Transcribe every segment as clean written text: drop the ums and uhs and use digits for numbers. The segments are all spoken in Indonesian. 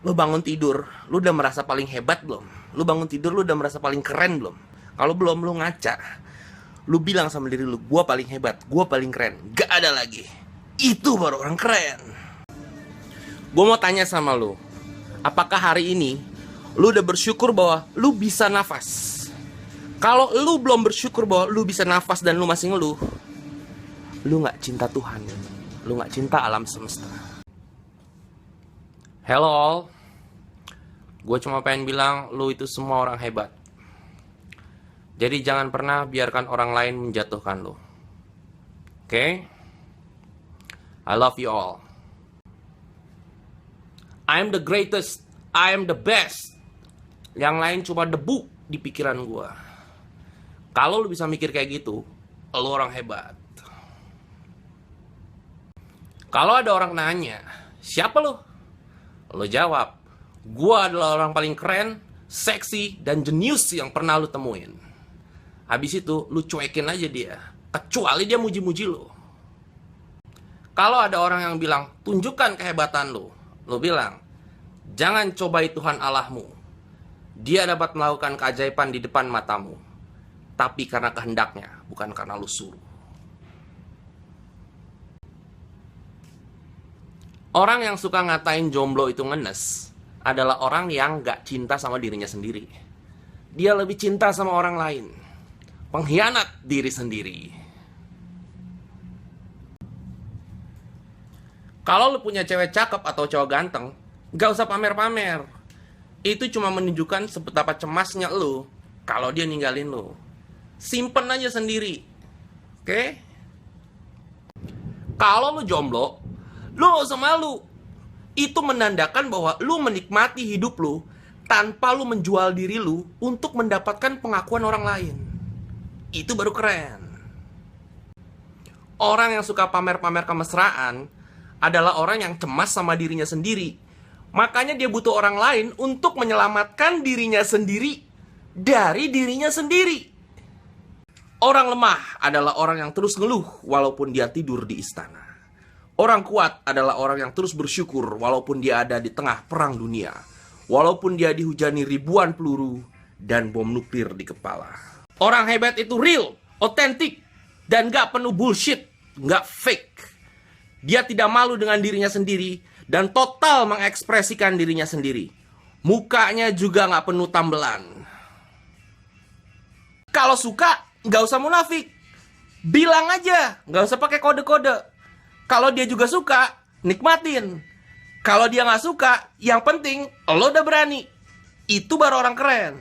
Lu bangun tidur, lu udah merasa paling hebat belum? Lu bangun tidur, lu udah merasa paling keren belum? Kalau belum, lu ngaca. Lu bilang sama diri lu, gua paling hebat, gua paling keren. Gak ada lagi. Itu baru orang keren. Gua mau tanya sama lu, apakah hari ini lu udah bersyukur bahwa lu bisa nafas? Kalau lu belum bersyukur bahwa lu bisa nafas dan lu masih ngeluh, lu gak cinta Tuhan. Lu gak cinta alam semesta. Hello all, gue cuma pengen bilang lu itu semua orang hebat. Jadi jangan pernah biarkan orang lain menjatuhkan lu. Oke? I love you all. I am the greatest, I am the best. Yang lain cuma debu di pikiran gue. Kalau lu bisa mikir kayak gitu, lu orang hebat. Kalau ada orang nanya, siapa lu? Lu jawab, gua adalah orang paling keren, seksi, dan jenius yang pernah lu temuin. Habis itu, lu cuekin aja dia. Kecuali dia muji-muji lu. Kalau ada orang yang bilang, tunjukkan kehebatan lu. Lu bilang, jangan cobai Tuhan Allahmu. Dia dapat melakukan keajaiban di depan matamu. Tapi karena kehendaknya, bukan karena lu suruh. Orang yang suka ngatain jomblo itu ngenes adalah orang yang gak cinta sama dirinya sendiri. Dia lebih cinta sama orang lain. Pengkhianat diri sendiri. Kalau lu punya cewek cakep atau cowok ganteng, gak usah pamer-pamer. Itu cuma menunjukkan seberapa cemasnya lu kalau dia ninggalin lu. Simpen aja sendiri. Oke? Kalau lu jomblo, lu gak usah malu. Itu menandakan bahwa lu menikmati hidup lu tanpa lu menjual diri lu untuk mendapatkan pengakuan orang lain. Itu baru keren. Orang yang suka pamer-pamer kemesraan adalah orang yang cemas sama dirinya sendiri. Makanya dia butuh orang lain untuk menyelamatkan dirinya sendiri dari dirinya sendiri. Orang lemah adalah orang yang terus ngeluh walaupun dia tidur di istana. Orang kuat adalah orang yang terus bersyukur walaupun dia ada di tengah perang dunia. Walaupun dia dihujani ribuan peluru dan bom nuklir di kepala. Orang hebat itu real, otentik, dan gak penuh bullshit, gak fake. Dia tidak malu dengan dirinya sendiri dan total mengekspresikan dirinya sendiri. Mukanya juga gak penuh tambelan. Kalau suka, gak usah munafik. Bilang aja, gak usah pakai kode-kode. Kalau dia juga suka, nikmatin. Kalau dia gak suka, yang penting lo udah berani. Itu baru orang keren.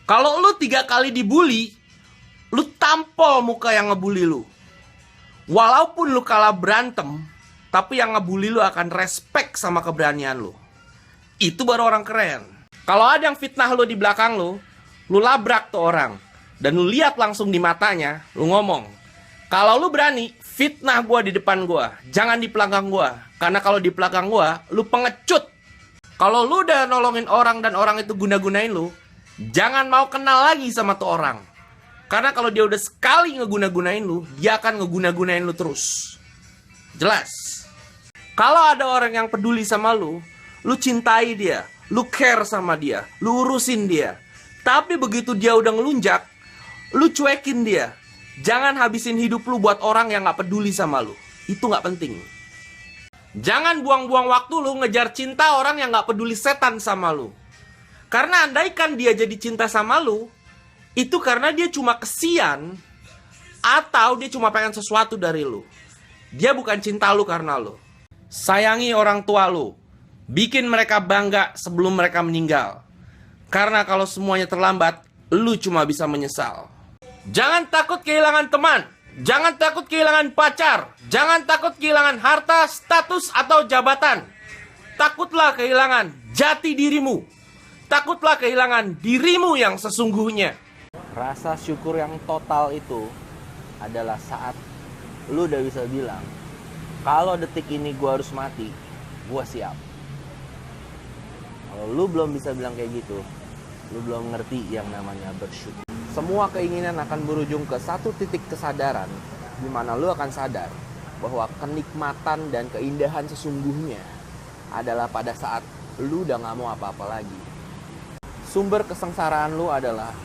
Kalau lu 3 kali dibully, lu tampol muka yang ngebully lu. Walaupun lu kalah berantem, tapi yang ngebully lu akan respect sama keberanian lu. Itu baru orang keren. Kalau ada yang fitnah lu di belakang lu labrak tuh orang. Dan lu lihat langsung di matanya, lu ngomong, kalau lu berani, fitnah gua di depan gua, jangan di belakang gua. Karena kalau di belakang gua, lu pengecut. Kalau lu udah nolongin orang dan orang itu guna-gunain lu, jangan mau kenal lagi sama tuh orang. Karena kalau dia udah sekali ngeguna-gunain lu, dia akan ngeguna-gunain lu terus. Jelas. Kalau ada orang yang peduli sama lu cintai dia, lu care sama dia, lu urusin dia. Tapi begitu dia udah ngelunjak, lu cuekin dia. Jangan habisin hidup lu buat orang yang gak peduli sama lu. Itu gak penting. Jangan buang-buang waktu lu ngejar cinta orang yang gak peduli setan sama lu. Karena andaikan dia jadi cinta sama lu, itu karena dia cuma kesian atau dia cuma pengen sesuatu dari lu. Dia bukan cinta lu karena lu. Sayangi orang tua lu. Bikin mereka bangga sebelum mereka meninggal. Karena kalau semuanya terlambat, lu cuma bisa menyesal. Jangan takut kehilangan teman. Jangan takut kehilangan pacar. Jangan takut kehilangan harta, status, atau jabatan. Takutlah kehilangan jati dirimu. Takutlah kehilangan dirimu yang sesungguhnya. Rasa syukur yang total itu adalah saat lu udah bisa bilang, kalau detik ini gue harus mati, gue siap. Kalau lu belum bisa bilang kayak gitu, lu belum ngerti yang namanya bersyukur. Semua keinginan akan berujung ke satu titik kesadaran di mana lu akan sadar bahwa kenikmatan dan keindahan sesungguhnya adalah pada saat lu udah gak mau apa-apa lagi. Sumber kesengsaraan lu adalah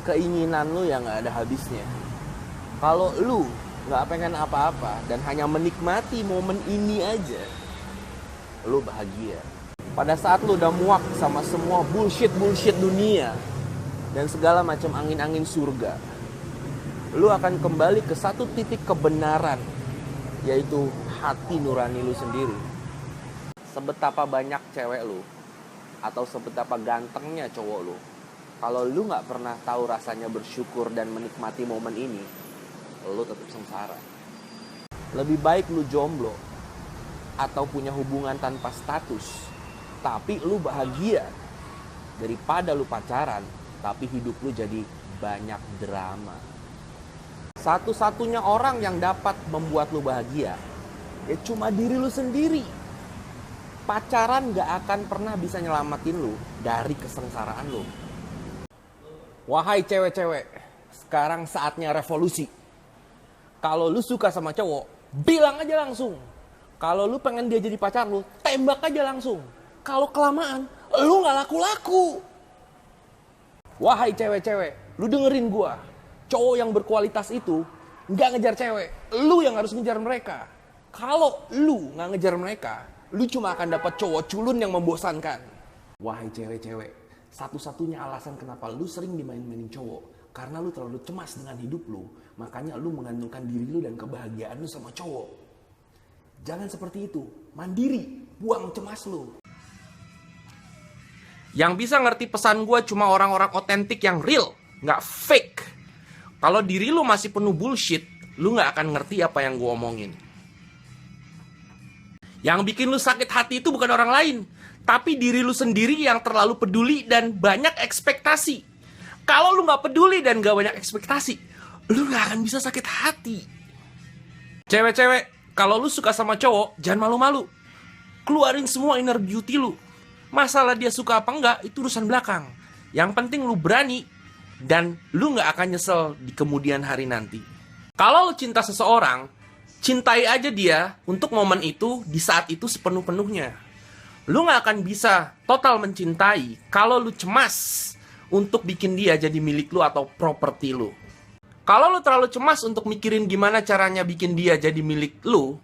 keinginan lu yang gak ada habisnya. Kalau lu gak pengen apa-apa dan hanya menikmati momen ini aja, lu bahagia. Pada saat lu udah muak sama semua bullshit dunia dan segala macam angin-angin surga, lu akan kembali ke satu titik kebenaran, yaitu hati nurani lu sendiri. Sebetapa banyak cewek lu atau sebetapa gantengnya cowok lu, kalau lu gak pernah tahu rasanya bersyukur dan menikmati momen ini, lu tetap sengsara. Lebih baik lu jomblo atau punya hubungan tanpa status tapi lu bahagia, daripada lu pacaran tapi hidup lu jadi banyak drama. Satu-satunya orang yang dapat membuat lu bahagia ya cuma diri lu sendiri. Pacaran gak akan pernah bisa nyelamatin lu dari kesengsaraan lu. Wahai cewek-cewek, sekarang saatnya revolusi. Kalau lu suka sama cowok, bilang aja langsung. Kalau lu pengen dia jadi pacar lu, tembak aja langsung. Kalau kelamaan, lu gak laku-laku. Wahai cewek-cewek, lu dengerin gua. Cowok yang berkualitas itu gak ngejar cewek, lu yang harus ngejar mereka. Kalau lu gak ngejar mereka, lu cuma akan dapat cowok culun yang membosankan. Wahai cewek-cewek, satu-satunya alasan kenapa lu sering dimain-mainin cowok karena lu terlalu cemas dengan hidup lu. Makanya lu mengandungkan diri lu dan kebahagiaan lu sama cowok. Jangan seperti itu. Mandiri, buang cemas lu. Yang bisa ngerti pesan gue cuma orang-orang otentik yang real, nggak fake. Kalau diri lu masih penuh bullshit, lu nggak akan ngerti apa yang gue omongin. Yang bikin lu sakit hati itu bukan orang lain, tapi diri lu sendiri yang terlalu peduli dan banyak ekspektasi. Kalau lu gak peduli dan gak banyak ekspektasi, lu gak akan bisa sakit hati. Cewek-cewek, kalau lu suka sama cowok, jangan malu-malu. Keluarin semua inner beauty lu. Masalah dia suka apa enggak, itu urusan belakang. Yang penting lu berani, dan lu gak akan nyesel di kemudian hari nanti. Kalau lu cinta seseorang, cintai aja dia untuk momen itu, di saat itu sepenuh-penuhnya. Lu gak akan bisa total mencintai kalau lu cemas untuk bikin dia jadi milik lu atau properti lu. Kalau lu terlalu cemas untuk mikirin gimana caranya bikin dia jadi milik lu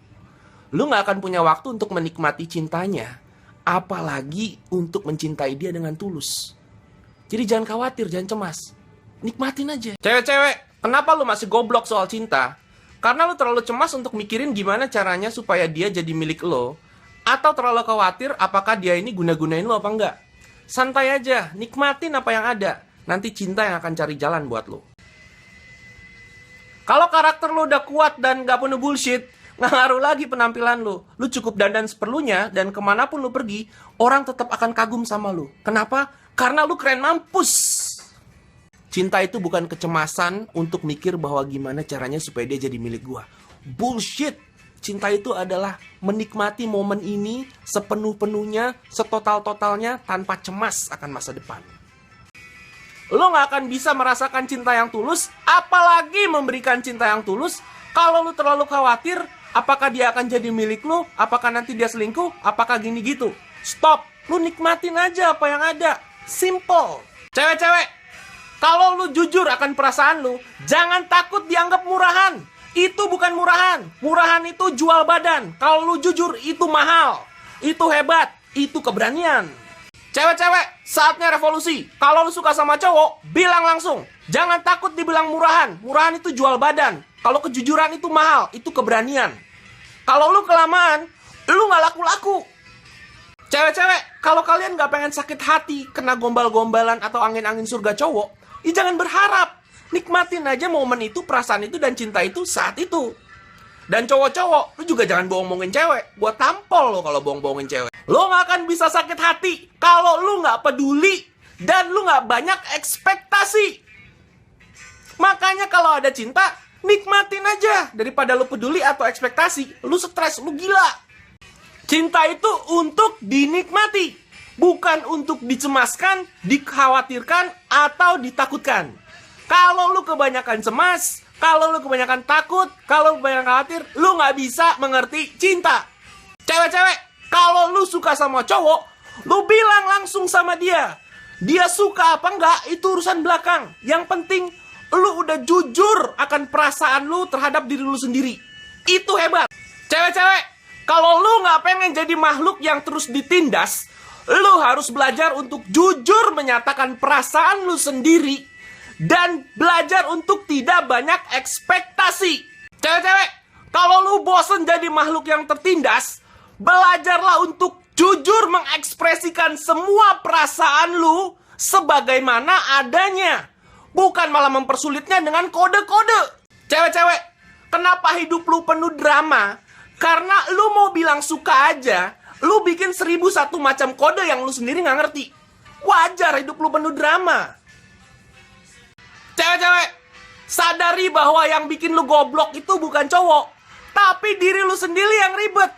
gak akan punya waktu untuk menikmati cintanya. Apalagi untuk mencintai dia dengan tulus. Jadi jangan khawatir, jangan cemas. Nikmatin aja. Cewek-cewek, kenapa lu masih goblok soal cinta? Karena lu terlalu cemas untuk mikirin gimana caranya supaya dia jadi milik lo. Atau terlalu khawatir apakah dia ini guna-gunain lo apa enggak. Santai aja, nikmatin apa yang ada. Nanti cinta yang akan cari jalan buat lo. Kalau karakter lo udah kuat dan gak penuh bullshit, gak ngaruh lagi penampilan lo. Lo cukup dandan seperlunya dan kemanapun lo pergi, orang tetap akan kagum sama lo. Kenapa? Karena lo keren mampus. Cinta itu bukan kecemasan untuk mikir bahwa gimana caranya supaya dia jadi milik gua. Bullshit. Cinta itu adalah menikmati momen ini sepenuh-penuhnya, setotal-totalnya, tanpa cemas akan masa depan. Lo gak akan bisa merasakan cinta yang tulus, apalagi memberikan cinta yang tulus, kalau lo terlalu khawatir, apakah dia akan jadi milik lo, apakah nanti dia selingkuh, apakah gini gitu. Stop, lo nikmatin aja apa yang ada. Simple. Cewek-cewek, kalau lu jujur akan perasaan lu, jangan takut dianggap murahan. Itu bukan murahan. Murahan itu jual badan. Kalau lu jujur, itu mahal. Itu hebat. Itu keberanian. Cewek-cewek, saatnya revolusi. Kalau lu suka sama cowok, bilang langsung. Jangan takut dibilang murahan. Murahan itu jual badan. Kalau kejujuran itu mahal. Itu keberanian. Kalau lu kelamaan, lu gak laku-laku. Cewek-cewek, kalau kalian gak pengen sakit hati kena gombal-gombalan atau angin-angin surga cowok, ya jangan berharap. Nikmatin aja momen itu, perasaan itu, dan cinta itu saat itu. Dan cowok-cowok, lu juga jangan bohong-bohongin cewek. Gua tampol lo kalau bohong-bohongin cewek. Lo gak akan bisa sakit hati kalau lu gak peduli dan lu gak banyak ekspektasi. Makanya kalau ada cinta, nikmatin aja. Daripada lu peduli atau ekspektasi, lu stres, lu gila. Cinta itu untuk dinikmati, bukan untuk dicemaskan, dikhawatirkan, atau ditakutkan. Kalau lu kebanyakan cemas, kalau lu kebanyakan takut, kalau lu kebanyakan khawatir, lu gak bisa mengerti cinta. Cewek-cewek, kalau lu suka sama cowok, Lu bilang langsung sama dia. Dia suka apa enggak, itu urusan belakang. Yang penting, lu udah jujur akan perasaan lu terhadap diri lu sendiri. Itu hebat. Cewek-cewek, kalau lu nggak pengen jadi makhluk yang terus ditindas, lu harus belajar untuk jujur menyatakan perasaan lu sendiri dan belajar untuk tidak banyak ekspektasi. Cewek-cewek, kalau lu bosen jadi makhluk yang tertindas, belajarlah untuk jujur mengekspresikan semua perasaan lu sebagaimana adanya. Bukan malah mempersulitnya dengan kode-kode. Cewek-cewek, kenapa hidup lu penuh drama? Karena lu mau bilang suka aja, lu bikin 1001 macam kode yang lu sendiri gak ngerti. Wajar hidup lu penuh drama. Cewek-cewek, sadari bahwa yang bikin lu goblok itu bukan cowok, tapi diri lu sendiri yang ribet.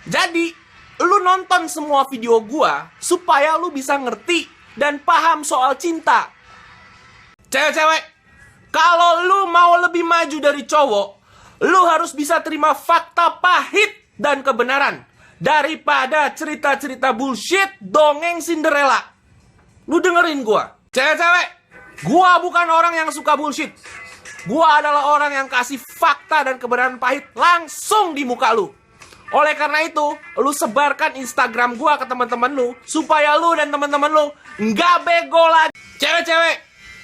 Jadi, lu nonton semua video gua supaya lu bisa ngerti dan paham soal cinta. Cewek-cewek, kalau lu mau lebih maju dari cowok, lu harus bisa terima fakta pahit dan kebenaran daripada cerita-cerita bullshit dongeng Cinderella. Lu dengerin gua. Cewek-cewek, gua bukan orang yang suka bullshit. Gua adalah orang yang kasih fakta dan kebenaran pahit langsung di muka lu. Oleh karena itu, lu sebarkan Instagram gua ke teman-teman lu supaya lu dan teman-teman lu nggak bego lagi. Cewek-cewek,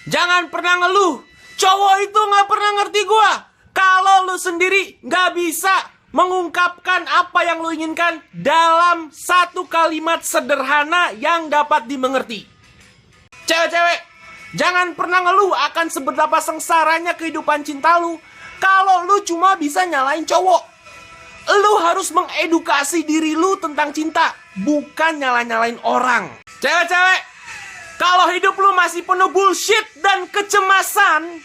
jangan pernah ngeluh. Cowok itu nggak pernah ngerti gua. Kalau lu sendiri nggak bisa mengungkapkan apa yang lu inginkan dalam satu kalimat sederhana yang dapat dimengerti. Cewek-cewek, jangan pernah ngeluh akan seberapa sengsaranya kehidupan cinta lu kalau lu cuma bisa nyalain cowok. Lu harus mengedukasi diri lu tentang cinta, bukan nyala-nyalain orang. Cewek-cewek, kalau hidup lu masih penuh bullshit dan kecemasan,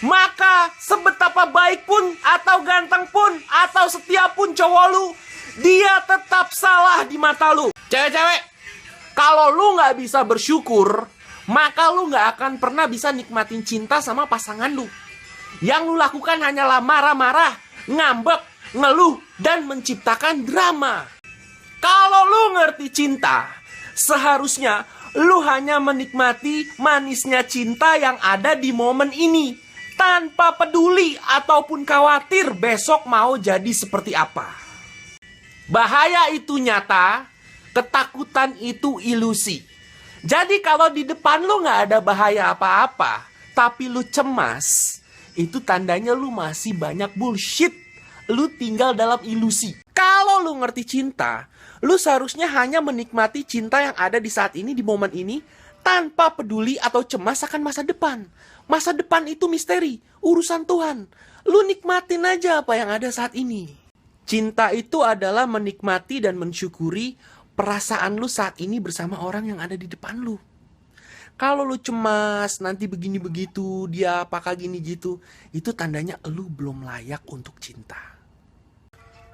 maka sebetapa baik pun, atau ganteng pun, atau setia pun cowok lu, dia tetap salah di mata lu. Cewek-cewek, kalau lu gak bisa bersyukur, maka lu gak akan pernah bisa nikmatin cinta sama pasangan lu. Yang lu lakukan hanyalah marah-marah, ngambek, ngeluh, dan menciptakan drama. Kalau lu ngerti cinta, seharusnya lu hanya menikmati manisnya cinta yang ada di momen ini, tanpa peduli ataupun khawatir besok mau jadi seperti apa. Bahaya itu nyata, ketakutan itu ilusi. Jadi kalau di depan lu gak ada bahaya apa-apa, tapi lu cemas, itu tandanya lu masih banyak bullshit. Lu tinggal dalam ilusi. Kalau lu ngerti cinta, lu seharusnya hanya menikmati cinta yang ada di saat ini, di momen ini, tanpa peduli atau cemas akan masa depan. Masa depan itu misteri, urusan Tuhan. Lu nikmatin aja apa yang ada saat ini. Cinta itu adalah menikmati dan mensyukuri perasaan lu saat ini bersama orang yang ada di depan lu. Kalau lu cemas, nanti begini begitu, dia apakah gini gitu, itu tandanya lu belum layak untuk cinta.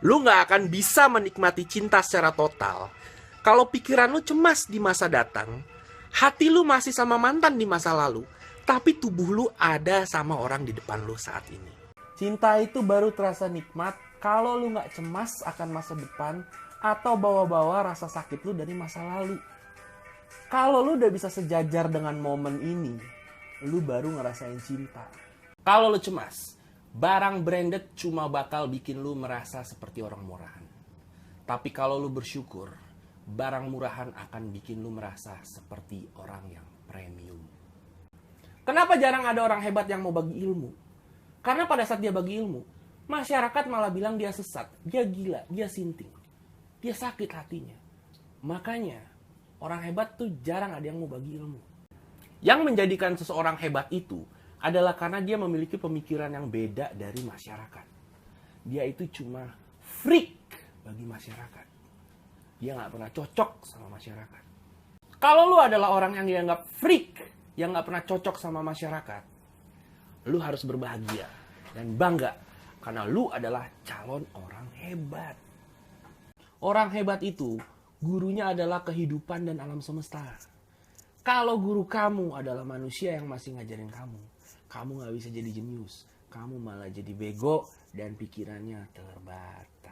Lu gak akan bisa menikmati cinta secara total kalau pikiran lu cemas di masa datang, hati lu masih sama mantan di masa lalu, tapi tubuh lu ada sama orang di depan lu saat ini. Cinta itu baru terasa nikmat kalau lu gak cemas akan masa depan atau bawa-bawa rasa sakit lu dari masa lalu. Kalau lu udah bisa sejajar dengan momen ini, lu baru ngerasain cinta. Kalau lu cemas, barang branded cuma bakal bikin lu merasa seperti orang murahan. Tapi kalau lu bersyukur, barang murahan akan bikin lu merasa seperti orang yang premium. Kenapa jarang ada orang hebat yang mau bagi ilmu? Karena pada saat dia bagi ilmu, masyarakat malah bilang dia sesat, dia gila, dia sinting, dia sakit hatinya. Makanya orang hebat tuh jarang ada yang mau bagi ilmu. Yang menjadikan seseorang hebat itu adalah karena dia memiliki pemikiran yang beda dari masyarakat. Dia itu cuma freak bagi masyarakat. Dia gak pernah cocok sama masyarakat. Kalau lu adalah orang yang dianggap freak, yang gak pernah cocok sama masyarakat, lu harus berbahagia dan bangga karena lu adalah calon orang hebat. Orang hebat itu gurunya adalah kehidupan dan alam semesta. Kalau guru kamu adalah manusia yang masih ngajarin kamu gak bisa jadi jenius. Kamu malah jadi bego dan pikirannya terbatas.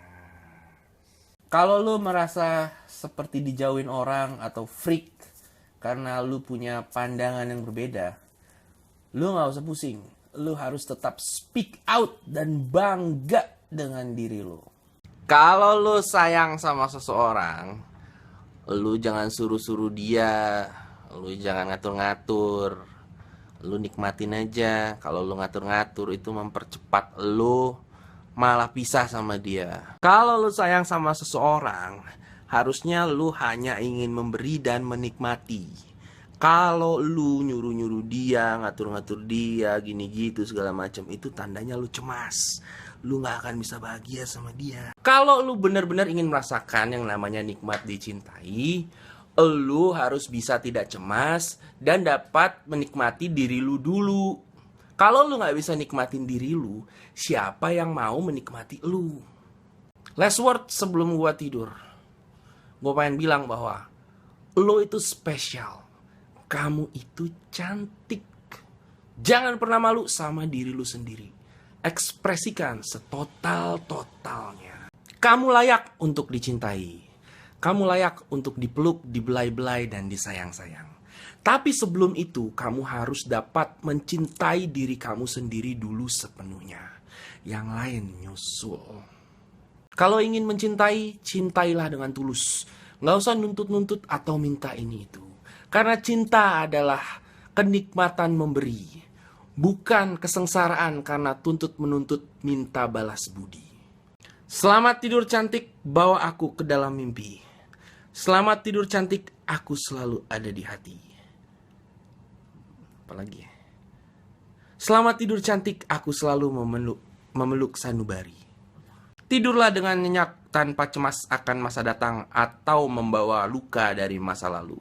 Kalau lu merasa seperti dijauhin orang atau freak karena lu punya pandangan yang berbeda, lu gak usah pusing. Lu harus tetap speak out dan bangga dengan diri lu. Kalau lu sayang sama seseorang, lu jangan suruh-suruh dia, lu jangan ngatur-ngatur, lu nikmatin aja. Kalau lu ngatur-ngatur itu mempercepat lu malah pisah sama dia. Kalau lu sayang sama seseorang, harusnya lu hanya ingin memberi dan menikmati. Kalau lu nyuruh-nyuruh dia, ngatur-ngatur dia, gini gitu segala macam, itu tandanya lu cemas. Lu gak akan bisa bahagia sama dia. Kalau lu benar-benar ingin merasakan yang namanya nikmat dicintai, lu harus bisa tidak cemas dan dapat menikmati diri lu dulu. Kalau lu gak bisa nikmatin diri lu, siapa yang mau menikmati lu? Last word sebelum gua tidur, gua pengen bilang bahwa lu itu spesial. Kamu itu cantik. Jangan pernah malu sama diri lu sendiri. Ekspresikan setotal-totalnya. Kamu layak untuk dicintai. Kamu layak untuk dipeluk, dibelai-belai, dan disayang-sayang. Tapi sebelum itu, kamu harus dapat mencintai diri kamu sendiri dulu sepenuhnya. Yang lain nyusul. Kalau ingin mencintai, cintailah dengan tulus. Nggak usah nuntut-nuntut atau minta ini itu. Karena cinta adalah kenikmatan memberi. Bukan kesengsaraan karena tuntut-menuntut minta balas budi. Selamat tidur cantik, bawa aku ke dalam mimpi. Selamat tidur cantik, aku selalu ada di hati. Apalagi? Selamat tidur cantik, aku selalu memeluk sanubari. Tidurlah dengan nyenyak tanpa cemas akan masa datang atau membawa luka dari masa lalu.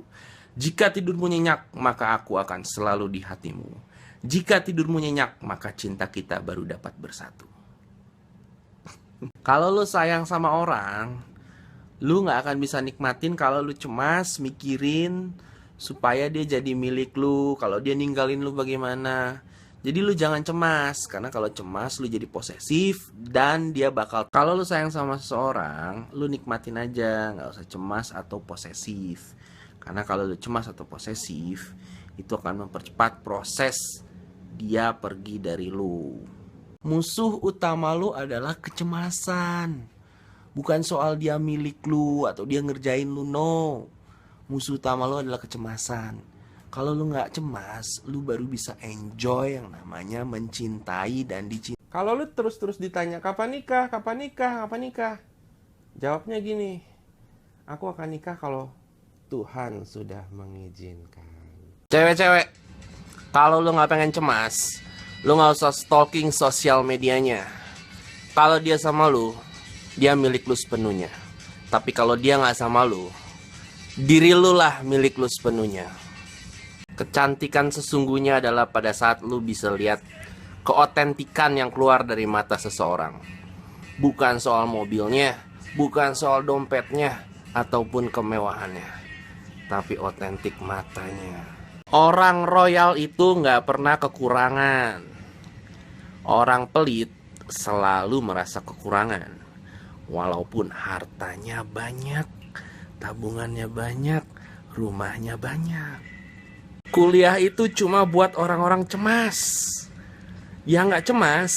Jika tidurmu nyenyak, maka aku akan selalu di hatimu. Jika tidurmu nyenyak, maka cinta kita baru dapat bersatu. Kalau lu sayang sama orang, lu gak akan bisa nikmatin kalau lu cemas mikirin supaya dia jadi milik lu. Kalau dia ninggalin lu bagaimana. Jadi lu jangan cemas, karena kalau cemas lu jadi posesif dan dia bakal. Kalau lu sayang sama seseorang, lu nikmatin aja, gak usah cemas atau posesif. Karena kalau lu cemas atau posesif, itu akan mempercepat proses dia pergi dari lu. Musuh utama lu adalah kecemasan. Bukan soal dia milik lu atau dia ngerjain lu, no. Musuh utama lu adalah kecemasan. Kalau lu gak cemas, lu baru bisa enjoy yang namanya mencintai dan dicintai. Kalau lu terus-terus ditanya, kapan nikah, kapan nikah, kapan nikah? Jawabnya gini, aku akan nikah kalau Tuhan sudah mengizinkan. Cewek-cewek, kalau lu gak pengen cemas, lu gak usah stalking sosial medianya. Kalau dia sama lu, dia milik lu sepenuhnya. Tapi kalau dia gak sama lu, diri lu lah milik lu sepenuhnya. Kecantikan sesungguhnya adalah pada saat lu bisa lihat keotentikan yang keluar dari mata seseorang. Bukan soal mobilnya, bukan soal dompetnya, ataupun kemewahannya, tapi otentik matanya. Orang royal itu gak pernah kekurangan. Orang pelit selalu merasa kekurangan. Walaupun hartanya banyak, tabungannya banyak, rumahnya banyak. Kuliah itu cuma buat orang-orang cemas. Yang gak cemas,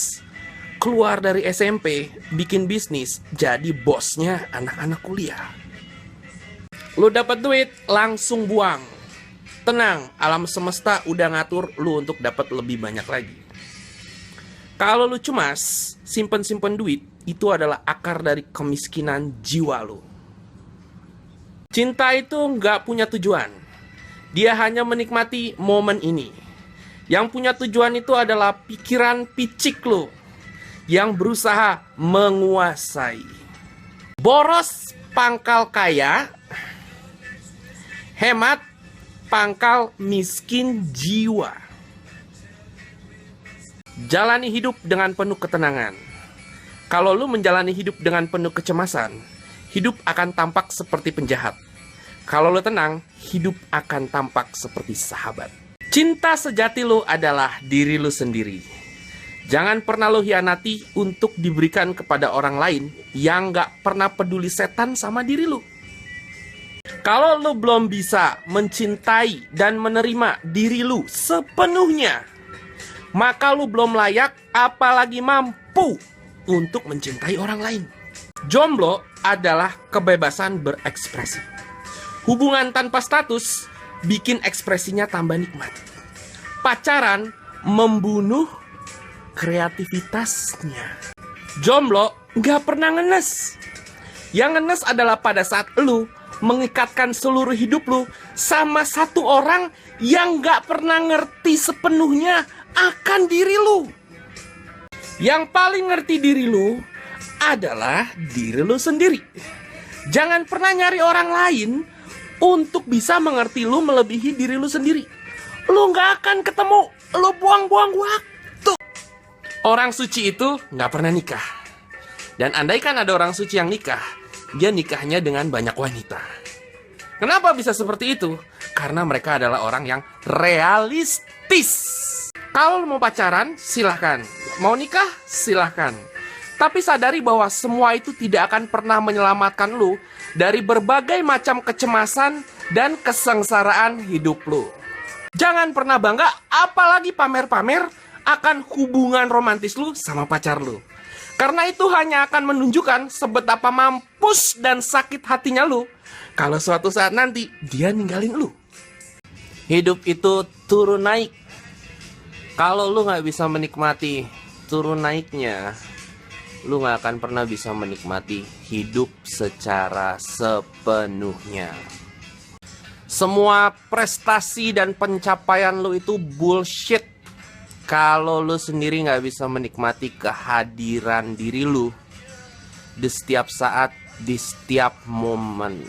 keluar dari SMP, bikin bisnis, jadi bosnya anak-anak kuliah. Lu dapat duit, langsung buang. Tenang, alam semesta udah ngatur lu untuk dapat lebih banyak lagi. Kalau lu cemas, simpen-simpen duit, itu adalah akar dari kemiskinan jiwa lu. Cinta itu gak punya tujuan. Dia hanya menikmati momen ini. Yang punya tujuan itu adalah pikiran picik lu yang berusaha menguasai. Boros pangkal kaya, hemat pangkal miskin jiwa. Jalani hidup dengan penuh ketenangan. Kalau lu menjalani hidup dengan penuh kecemasan, hidup akan tampak seperti penjahat. Kalau lu tenang, hidup akan tampak seperti sahabat. Cinta sejati lu adalah diri lu sendiri. Jangan pernah lo hianati untuk diberikan kepada orang lain yang gak pernah peduli setan sama diri lo. Kalau lo belum bisa mencintai dan menerima diri lo sepenuhnya, maka lo belum layak apalagi mampu untuk mencintai orang lain. Jomblo adalah kebebasan berekspresi. Hubungan tanpa status bikin ekspresinya tambah nikmat. Pacaran membunuh kreativitasnya. Jomblo gak pernah ngenes. Yang ngenes adalah pada saat lu mengikatkan seluruh hidup lu sama satu orang yang gak pernah ngerti sepenuhnya akan diri lu. Yang paling ngerti diri lu adalah diri lu sendiri. Jangan pernah nyari orang lain untuk bisa mengerti lu melebihi diri lu sendiri. Lu gak akan ketemu. Lu buang-buang waktu. Orang suci itu gak pernah nikah. Dan andaikan ada orang suci yang nikah, dia nikahnya dengan banyak wanita. Kenapa bisa seperti itu? Karena mereka adalah orang yang realistis. Kalau mau pacaran, silahkan. Mau nikah, silahkan. Tapi sadari bahwa semua itu tidak akan pernah menyelamatkan lu dari berbagai macam kecemasan dan kesengsaraan hidup lu. Jangan pernah bangga, apalagi pamer-pamer akan hubungan romantis lu sama pacar lu. Karena itu hanya akan menunjukkan sebetapa mampus dan sakit hatinya lu kalau suatu saat nanti dia ninggalin lu. Hidup itu turun naik. Kalau lu gak bisa menikmati turun naiknya, lu gak akan pernah bisa menikmati hidup secara sepenuhnya. Semua prestasi dan pencapaian lu itu bullshit kalau lu sendiri gak bisa menikmati kehadiran diri lu di setiap saat, di setiap momen.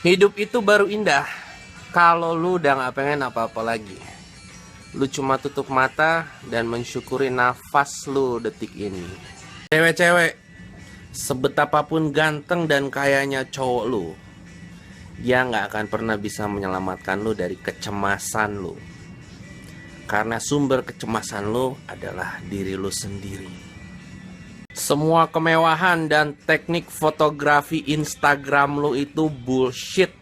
Hidup itu baru indah kalau lu udah gak pengen apa-apa lagi. Lu cuma tutup mata dan mensyukuri nafas lu detik ini. Cewek-cewek, sebetapapun ganteng dan kayanya cowok lu, dia gak akan pernah bisa menyelamatkan lu dari kecemasan lu. Karena sumber kecemasan lu adalah diri lu sendiri. Semua kemewahan dan teknik fotografi Instagram lu itu bullshit.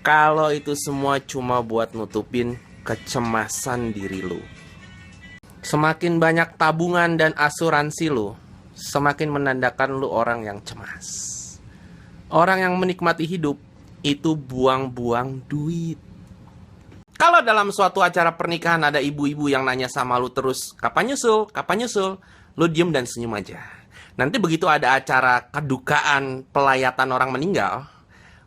Kalau itu semua cuma buat nutupin kecemasan diri lu. Semakin banyak tabungan dan asuransi lu, semakin menandakan lu orang yang cemas. Orang yang menikmati hidup itu buang-buang duit. Kalau dalam suatu acara pernikahan ada ibu-ibu yang nanya sama lu terus, kapan nyusul, kapan nyusul, lu diem dan senyum aja. Nanti begitu ada acara kedukaan pelayatan orang meninggal,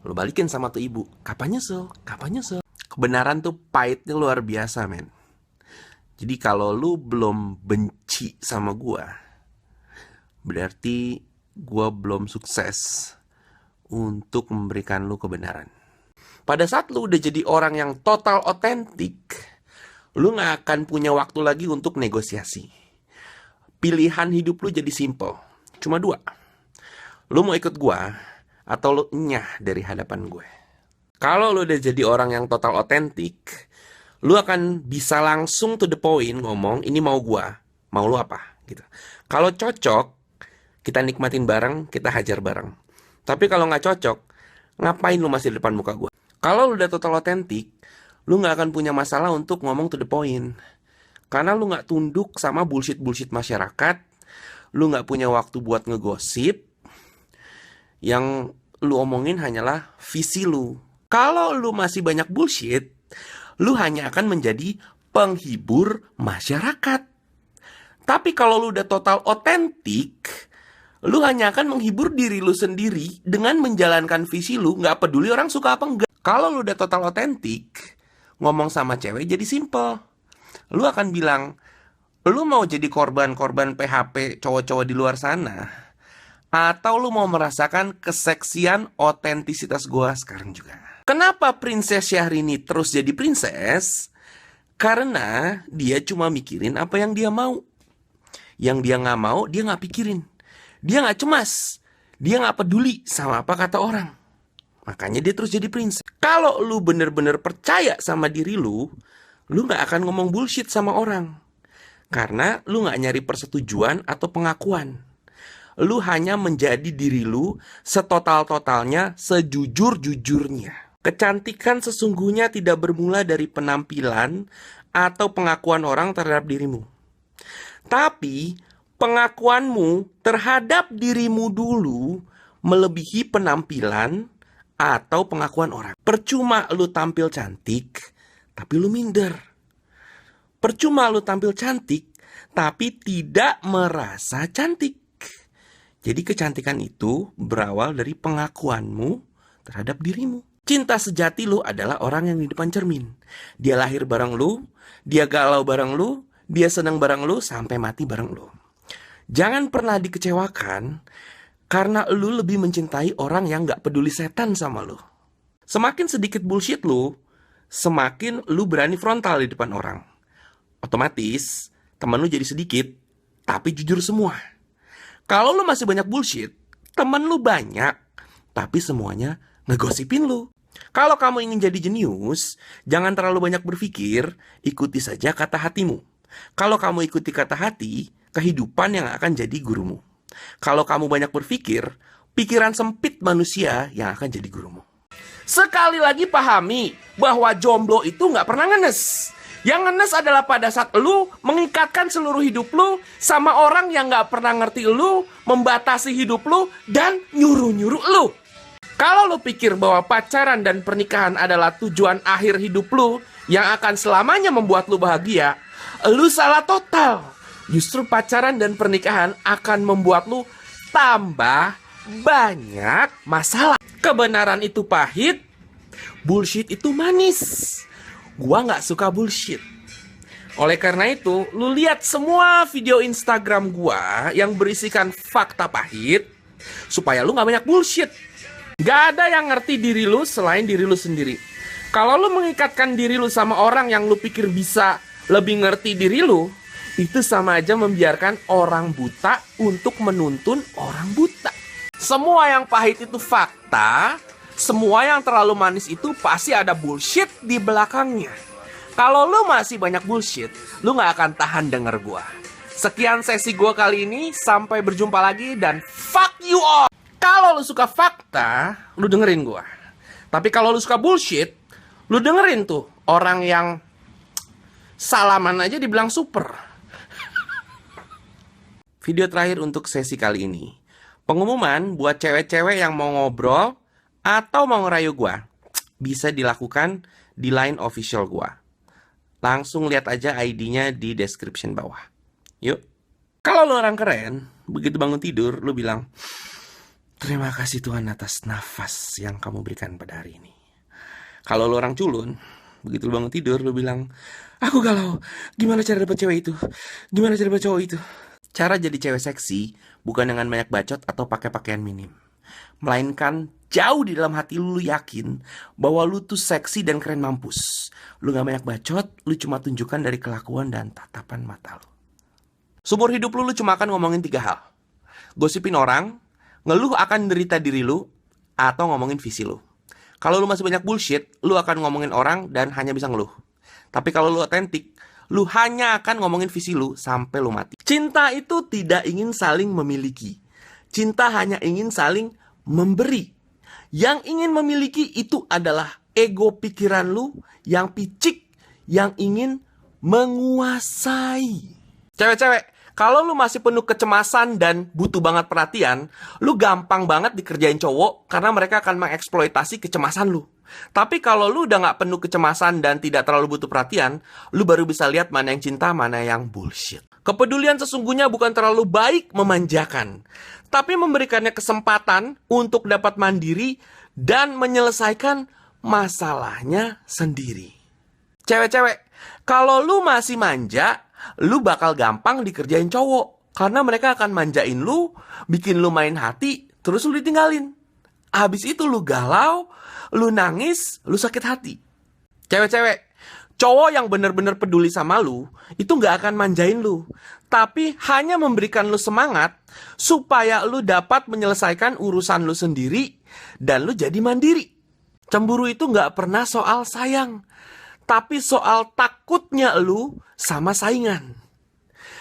lu balikin sama tuh ibu, kapan nyusul, kapan nyusul. Kebenaran tuh pahitnya luar biasa, men. Jadi kalau lu belum benci sama gua, berarti gua belum sukses untuk memberikan lu kebenaran. Pada saat lu udah jadi orang yang total otentik, lu gak akan punya waktu lagi untuk negosiasi. Pilihan hidup lu jadi simple. Cuma dua. Lu mau ikut gua atau lu nyah dari hadapan gue. Kalau lu udah jadi orang yang total otentik, lu akan bisa langsung to the point ngomong, ini mau gua, mau lu apa? Gitu. Kalau cocok, kita nikmatin bareng, kita hajar bareng. Tapi kalau nggak cocok, ngapain lu masih di depan muka gua? Kalau lu udah total otentik, lu nggak akan punya masalah untuk ngomong to the point. Karena lu nggak tunduk sama bullshit-bullshit masyarakat, lu nggak punya waktu buat ngegosip, yang lu omongin hanyalah visi lu. Kalau lu masih banyak bullshit, lu hanya akan menjadi penghibur masyarakat. Tapi kalau lu udah total otentik, lu hanya akan menghibur diri lu sendiri dengan menjalankan visi lu, gak peduli orang suka apa enggak. Kalau lu udah total otentik, ngomong sama cewek jadi simple. Lu akan bilang, lu mau jadi korban-korban PHP cowok-cowok di luar sana, atau lu mau merasakan keseksian otentisitas gua sekarang juga. Kenapa Princess Syahrini terus jadi princess? Karena dia cuma mikirin apa yang dia mau. Yang dia gak mau, dia gak pikirin. Dia gak cemas. Dia gak peduli sama apa kata orang. Makanya dia terus jadi princess. Kalau lu bener-bener percaya sama diri lu gak akan ngomong bullshit sama orang. Karena lu gak nyari persetujuan atau pengakuan. Lu hanya menjadi diri lu setotal-totalnya, sejujur-jujurnya. Kecantikan sesungguhnya tidak bermula dari penampilan atau pengakuan orang terhadap dirimu. Tapi pengakuanmu terhadap dirimu dulu melebihi penampilan atau pengakuan orang. Percuma lu tampil cantik, tapi lu minder. Percuma lu tampil cantik, tapi tidak merasa cantik. Jadi kecantikan itu berawal dari pengakuanmu terhadap dirimu. Cinta sejati lu adalah orang yang di depan cermin. Dia lahir bareng lu, dia galau bareng lu, dia senang bareng lu, sampai mati bareng lu. Jangan pernah dikecewakan karena lu lebih mencintai orang yang gak peduli setan sama lu. Semakin sedikit bullshit lu, semakin lu berani frontal di depan orang. Otomatis teman lu jadi sedikit, tapi jujur semua. Kalau lu masih banyak bullshit, teman lu banyak, tapi semuanya ngegosipin lu. Kalau kamu ingin jadi jenius, jangan terlalu banyak berpikir, ikuti saja kata hatimu. Kalau kamu ikuti kata hati, kehidupan yang akan jadi gurumu. Kalau kamu banyak berpikir, pikiran sempit manusia yang akan jadi gurumu. Sekali lagi pahami bahwa jomblo itu gak pernah ngenes. Yang ngenes adalah pada saat lu mengikatkan seluruh hidup lu sama orang yang gak pernah ngerti lu, membatasi hidup lu, dan nyuruh-nyuruh lu. Kalau lu pikir bahwa pacaran dan pernikahan adalah tujuan akhir hidup lu yang akan selamanya membuat lu bahagia, lu salah total. Justru pacaran dan pernikahan akan membuat lu tambah banyak masalah. Kebenaran itu pahit, bullshit itu manis. Gua gak suka bullshit. Oleh karena itu, lu lihat semua video Instagram gua yang berisikan fakta pahit, supaya lu gak banyak bullshit. Gak ada yang ngerti diri lu selain diri lu sendiri. Kalau lu mengikatkan diri lu sama orang yang lu pikir bisa lebih ngerti diri lu, itu sama aja membiarkan orang buta untuk menuntun orang buta. Semua yang pahit itu fakta. Semua yang terlalu manis itu pasti ada bullshit di belakangnya. Kalau lu masih banyak bullshit, lu gak akan tahan denger gua. Sekian sesi gua kali ini, sampai berjumpa lagi dan fuck you all. Kalau lu suka fakta, lu dengerin gua. Tapi kalau lu suka bullshit, lu dengerin tuh orang yang salaman aja dibilang super. Video terakhir untuk sesi kali ini. Pengumuman buat cewek-cewek yang mau ngobrol atau mau ngerayu gua, bisa dilakukan di line official gua. Langsung lihat aja ID-nya di description bawah. Yuk. Kalau lu orang keren, begitu bangun tidur, lu bilang, terima kasih Tuhan atas nafas yang kamu berikan pada hari ini. Kalau lu orang culun, begitu lu bangun tidur, lu bilang, aku galau, gimana cara dapet cewek itu? Gimana cara dapet cowok itu? Cara jadi cewek seksi bukan dengan banyak bacot atau pakai pakaian minim. Melainkan jauh di dalam hati lu yakin bahwa lu tuh seksi dan keren mampus. Lu gak banyak bacot, lu cuma tunjukkan dari kelakuan dan tatapan mata lu. Seumur hidup lu cuma akan ngomongin 3 hal. Gosipin orang, ngeluh akan derita diri lu, atau ngomongin visi lu. Kalau lu masih banyak bullshit, lu akan ngomongin orang dan hanya bisa ngeluh. Tapi kalau lu otentik, lu hanya akan ngomongin visi lu sampai lu mati. Cinta itu tidak ingin saling memiliki. Cinta hanya ingin saling memberi. Yang ingin memiliki itu adalah ego pikiran lu yang picik, yang ingin menguasai. Cewek-cewek, kalau lu masih penuh kecemasan dan butuh banget perhatian, lu gampang banget dikerjain cowok karena mereka akan mengeksploitasi kecemasan lu. Tapi kalau lu udah gak penuh kecemasan dan tidak terlalu butuh perhatian, lu baru bisa lihat mana yang cinta, mana yang bullshit. Kepedulian sesungguhnya bukan terlalu baik memanjakan, tapi memberikannya kesempatan untuk dapat mandiri dan menyelesaikan masalahnya sendiri. Cewek-cewek, kalau lu masih manja, lu bakal gampang dikerjain cowok. Karena mereka akan manjain lu, bikin lu main hati, terus lu ditinggalin. Habis itu lu galau, lu nangis, lu sakit hati. Cewek-cewek, cowok yang bener-bener peduli sama lu, itu gak akan manjain lu. Tapi hanya memberikan lu semangat, supaya lu dapat menyelesaikan urusan lu sendiri, dan lu jadi mandiri. Cemburu itu gak pernah soal sayang, tapi soal takutnya lu sama saingan.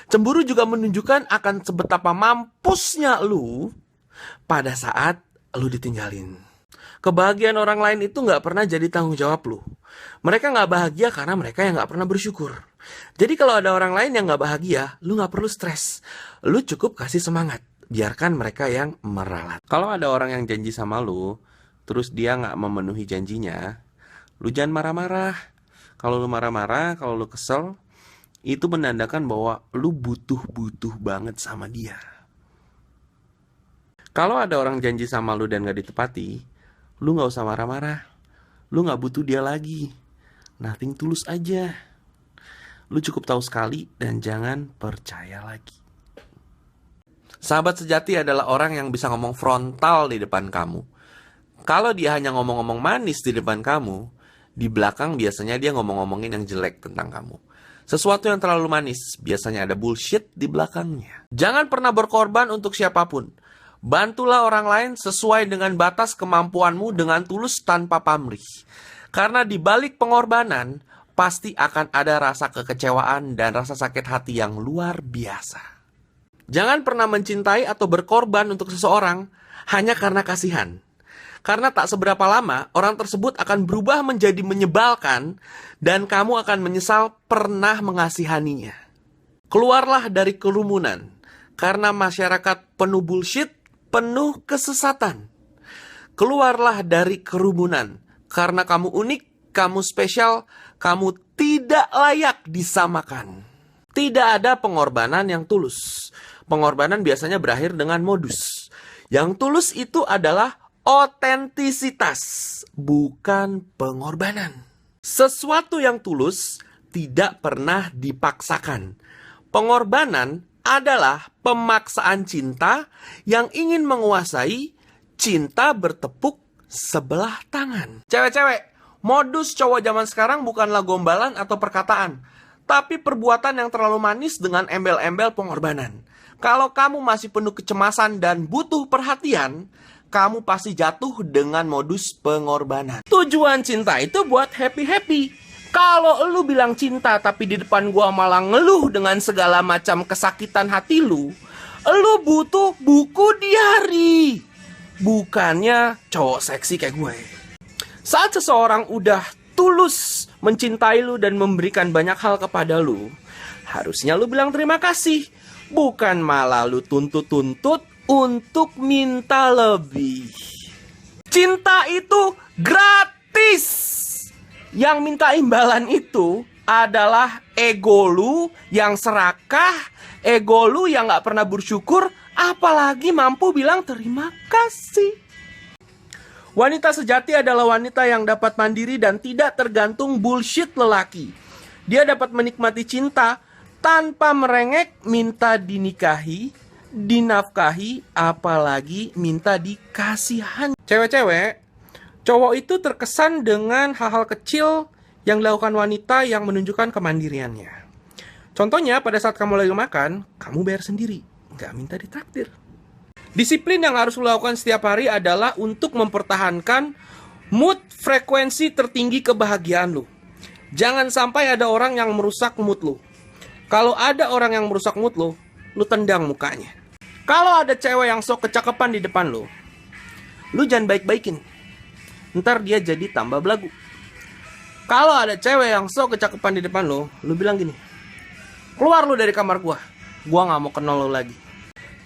Cemburu juga menunjukkan akan sebetapa mampusnya lu pada saat lu ditinggalin. Kebahagiaan orang lain itu nggak pernah jadi tanggung jawab lu. Mereka nggak bahagia karena mereka yang nggak pernah bersyukur. Jadi kalau ada orang lain yang nggak bahagia, lu nggak perlu stres. Lu cukup kasih semangat. Biarkan mereka yang meralat. Kalau ada orang yang janji sama lu, terus dia nggak memenuhi janjinya, lu jangan marah-marah. Kalau lu marah-marah, kalau lu kesel, itu menandakan bahwa lu butuh banget sama dia. Kalau ada orang janji sama lu dan gak ditepati, lu gak usah marah-marah. Lu gak butuh dia lagi. Nothing tulus aja. Lu cukup tahu sekali dan jangan percaya lagi. Sahabat sejati adalah orang yang bisa ngomong frontal di depan kamu. Kalau dia hanya ngomong-ngomong manis di depan kamu, di belakang biasanya dia ngomong-ngomongin yang jelek tentang kamu. Sesuatu yang terlalu manis, biasanya ada bullshit di belakangnya. Jangan pernah berkorban untuk siapapun. Bantulah orang lain sesuai dengan batas kemampuanmu dengan tulus tanpa pamrih. Karena di balik pengorbanan, pasti akan ada rasa kekecewaan dan rasa sakit hati yang luar biasa. Jangan pernah mencintai atau berkorban untuk seseorang hanya karena kasihan. Karena tak seberapa lama, orang tersebut akan berubah menjadi menyebalkan dan kamu akan menyesal pernah mengasihaninya. Keluarlah dari kerumunan, karena masyarakat penuh bullshit, penuh kesesatan. Keluarlah dari kerumunan, karena kamu unik, kamu spesial, kamu tidak layak disamakan. Tidak ada pengorbanan yang tulus. Pengorbanan biasanya berakhir dengan modus. Yang tulus itu adalah otentisitas, bukan pengorbanan. Sesuatu yang tulus tidak pernah dipaksakan. Pengorbanan adalah pemaksaan cinta yang ingin menguasai, cinta bertepuk sebelah tangan. Cewek-cewek, modus cowok zaman sekarang bukanlah gombalan atau perkataan, tapi perbuatan yang terlalu manis dengan embel-embel pengorbanan. Kalau kamu masih penuh kecemasan dan butuh perhatian, kamu pasti jatuh dengan modus pengorbanan. Tujuan cinta itu buat happy-happy. Kalau lu bilang cinta tapi di depan gua malah ngeluh dengan segala macam kesakitan hati lu butuh buku diari. Bukannya cowok seksi kayak gue. Saat seseorang udah tulus mencintai lu dan memberikan banyak hal kepada lu, harusnya lu bilang terima kasih. Bukan malah lu tuntut-tuntut untuk minta lebih. Cinta itu gratis. Yang minta imbalan itu adalah ego lu yang serakah, ego lu yang gak pernah bersyukur, apalagi mampu bilang terima kasih. Wanita sejati adalah wanita yang dapat mandiri dan tidak tergantung bullshit lelaki. Dia dapat menikmati cinta tanpa merengek, minta dinikahi, dinafkahi, apalagi minta dikasihan. Cewek-cewek, cowok itu terkesan dengan hal-hal kecil yang dilakukan wanita yang menunjukkan kemandiriannya. Contohnya, pada saat kamu lagi makan, kamu bayar sendiri, nggak minta ditraktir. Disiplin yang harus lo lakukan setiap hari adalah untuk mempertahankan mood frekuensi tertinggi kebahagiaan lo. Jangan sampai ada orang yang merusak mood lo. Kalau ada orang yang merusak mood lo tendang mukanya. Kalau ada cewek yang sok kecakapan di depan lo jangan baik-baikin. Ntar dia jadi tambah belagu. Kalau ada cewek yang sok kecakapan di depan lo bilang gini, keluar lo dari kamar gua gak mau kenal lo lagi.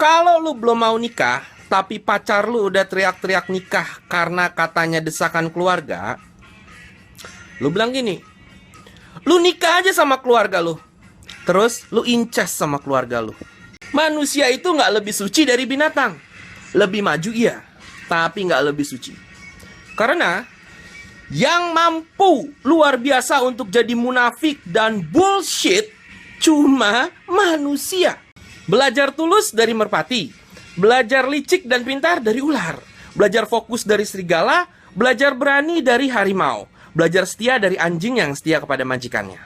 Kalau lu belum mau nikah, tapi pacar lu udah teriak-teriak nikah karena katanya desakan keluarga, lu bilang gini, lu nikah aja sama keluarga lu, terus lu incest sama keluarga lu. Manusia itu gak lebih suci dari binatang. Lebih maju iya, tapi gak lebih suci. Karena yang mampu luar biasa untuk jadi munafik dan bullshit cuma manusia. Belajar tulus dari merpati, belajar licik dan pintar dari ular, belajar fokus dari serigala, belajar berani dari harimau, belajar setia dari anjing yang setia kepada majikannya,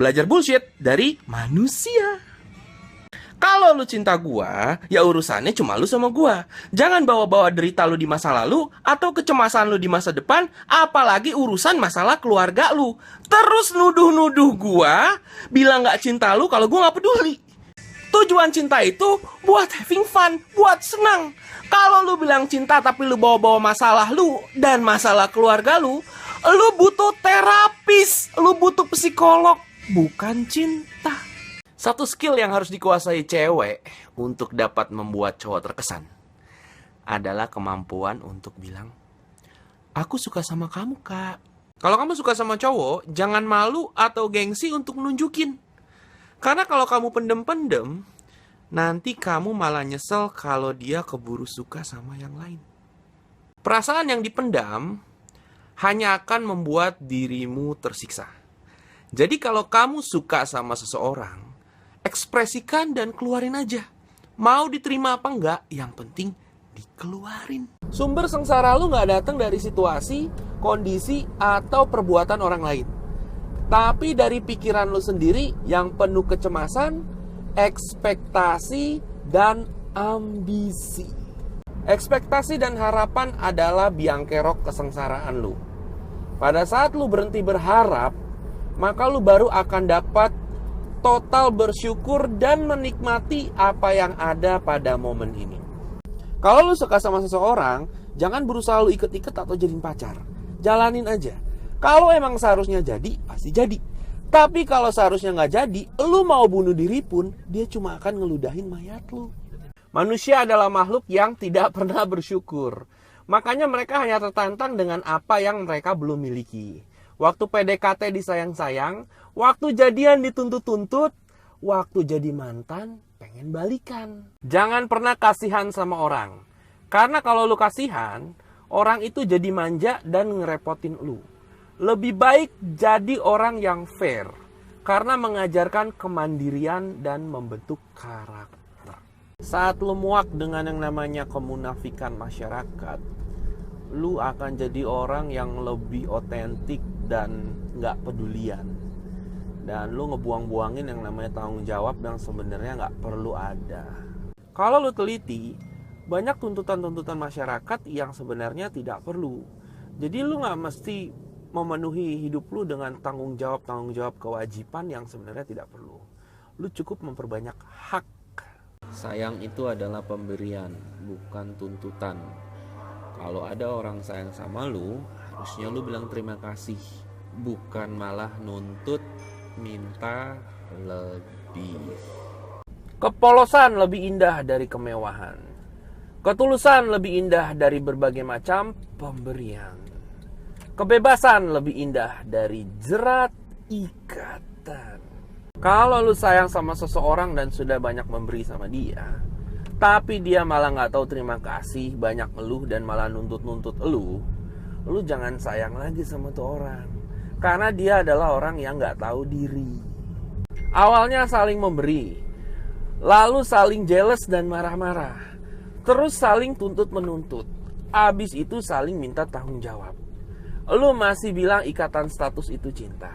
belajar bullshit dari manusia. Kalau lu cinta gua, ya urusannya cuma lu sama gua. Jangan bawa-bawa derita lu di masa lalu atau kecemasan lu di masa depan, apalagi urusan masalah keluarga lu. Terus nuduh-nuduh gua, bilang gak cinta lu kalau gua gak peduli. Tujuan cinta itu buat having fun, buat senang. Kalau lu bilang cinta tapi lu bawa-bawa masalah lu dan masalah keluarga lu butuh terapis, lu butuh psikolog, bukan cinta. Satu skill yang harus dikuasai cewek untuk dapat membuat cowok terkesan adalah kemampuan untuk bilang, aku suka sama kamu, Kak. Kalau kamu suka sama cowok, jangan malu atau gengsi untuk nunjukin. Karena kalau kamu pendem-pendem, nanti kamu malah nyesel kalau dia keburu suka sama yang lain. Perasaan yang dipendam hanya akan membuat dirimu tersiksa. Jadi kalau kamu suka sama seseorang, ekspresikan dan keluarin aja. Mau diterima apa enggak, yang penting dikeluarin. Sumber sengsara lu gak datang dari situasi, kondisi, atau perbuatan orang lain. Tapi dari pikiran lu sendiri yang penuh kecemasan, ekspektasi, dan ambisi. Ekspektasi dan harapan adalah biang kerok kesengsaraan lu. Pada saat lu berhenti berharap, maka lu baru akan dapat total bersyukur dan menikmati apa yang ada pada momen ini. Kalau lu suka sama seseorang, jangan berusaha lu iket-iket atau jadiin pacar. Jalanin aja. Kalau emang seharusnya jadi, pasti jadi. Tapi kalau seharusnya nggak jadi, lu mau bunuh diri pun, dia cuma akan ngeludahin mayat lu. Manusia adalah makhluk yang tidak pernah bersyukur. Makanya mereka hanya tertantang dengan apa yang mereka belum miliki. Waktu PDKT disayang-sayang, waktu jadian dituntut-tuntut, waktu jadi mantan pengen balikan. Jangan pernah kasihan sama orang. Karena kalau lu kasihan, orang itu jadi manja dan ngerepotin lu. Lebih baik jadi orang yang fair, karena mengajarkan kemandirian dan membentuk karakter. Saat lu muak dengan yang namanya kemunafikan masyarakat, lu akan jadi orang yang lebih otentik dan gak pedulian. Dan lu ngebuang-buangin yang namanya tanggung jawab yang sebenarnya gak perlu ada. Kalau lu teliti, banyak tuntutan-tuntutan masyarakat yang sebenarnya tidak perlu. Jadi lu gak mesti memenuhi hidup lu dengan tanggung jawab kewajiban yang sebenarnya tidak perlu. Lu cukup memperbanyak hak. Sayang itu adalah pemberian, bukan tuntutan. Kalau ada orang sayang sama lu, harusnya lu bilang terima kasih, bukan malah nuntut minta lebih. Kepolosan lebih indah dari kemewahan. Ketulusan lebih indah dari berbagai macam pemberian. Kebebasan lebih indah dari jerat ikatan. Kalau lu sayang sama seseorang dan sudah banyak memberi sama dia, tapi dia malah gak tahu terima kasih, banyak ngeluh dan malah nuntut-nuntut lu jangan sayang lagi sama tuh orang. Karena dia adalah orang yang gak tahu diri. Awalnya saling memberi, lalu saling jealous dan marah-marah, terus saling tuntut-menuntut, abis itu saling minta tanggung jawab. Lu masih bilang ikatan status itu cinta.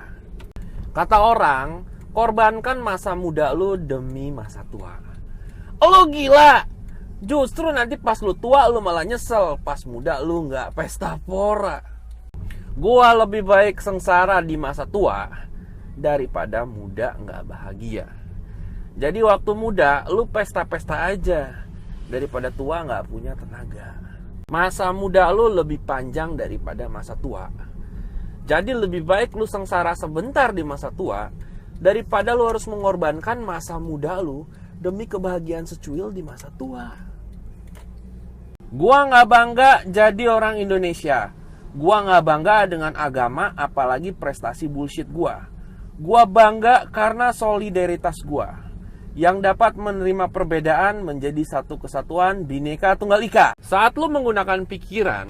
Kata orang, korbankan masa muda lu demi masa tua. Lu gila. Justru nanti pas lu tua lu malah nyesel. Pas muda lu gak pesta pora. Gua lebih baik sengsara di masa tua daripada muda gak bahagia. Jadi waktu muda lu pesta-pesta aja daripada tua gak punya tenaga. Masa muda lu lebih panjang daripada masa tua. Jadi lebih baik lu sengsara sebentar di masa tua daripada lu harus mengorbankan masa muda lu demi kebahagiaan secuil di masa tua. Gua gak bangga jadi orang Indonesia. Gua gak bangga dengan agama, apalagi prestasi bullshit gua. Gua bangga karena solidaritas gua yang dapat menerima perbedaan menjadi satu kesatuan Bhinneka Tunggal Ika. Saat lu menggunakan pikiran,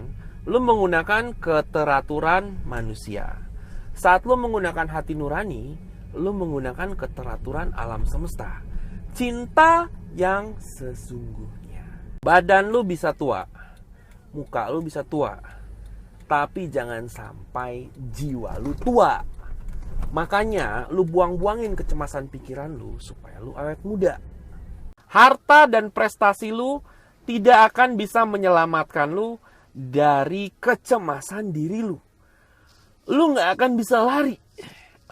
lu menggunakan keteraturan manusia. Saat lu menggunakan hati nurani, lu menggunakan keteraturan alam semesta. Cinta yang sesungguhnya. Badan lu bisa tua, muka lu bisa tua, tapi jangan sampai jiwa lu tua. Makanya lu buang-buangin kecemasan pikiran lu supaya lu awet muda. Harta dan prestasi lu tidak akan bisa menyelamatkan lu dari kecemasan diri lu. Lu gak akan bisa lari.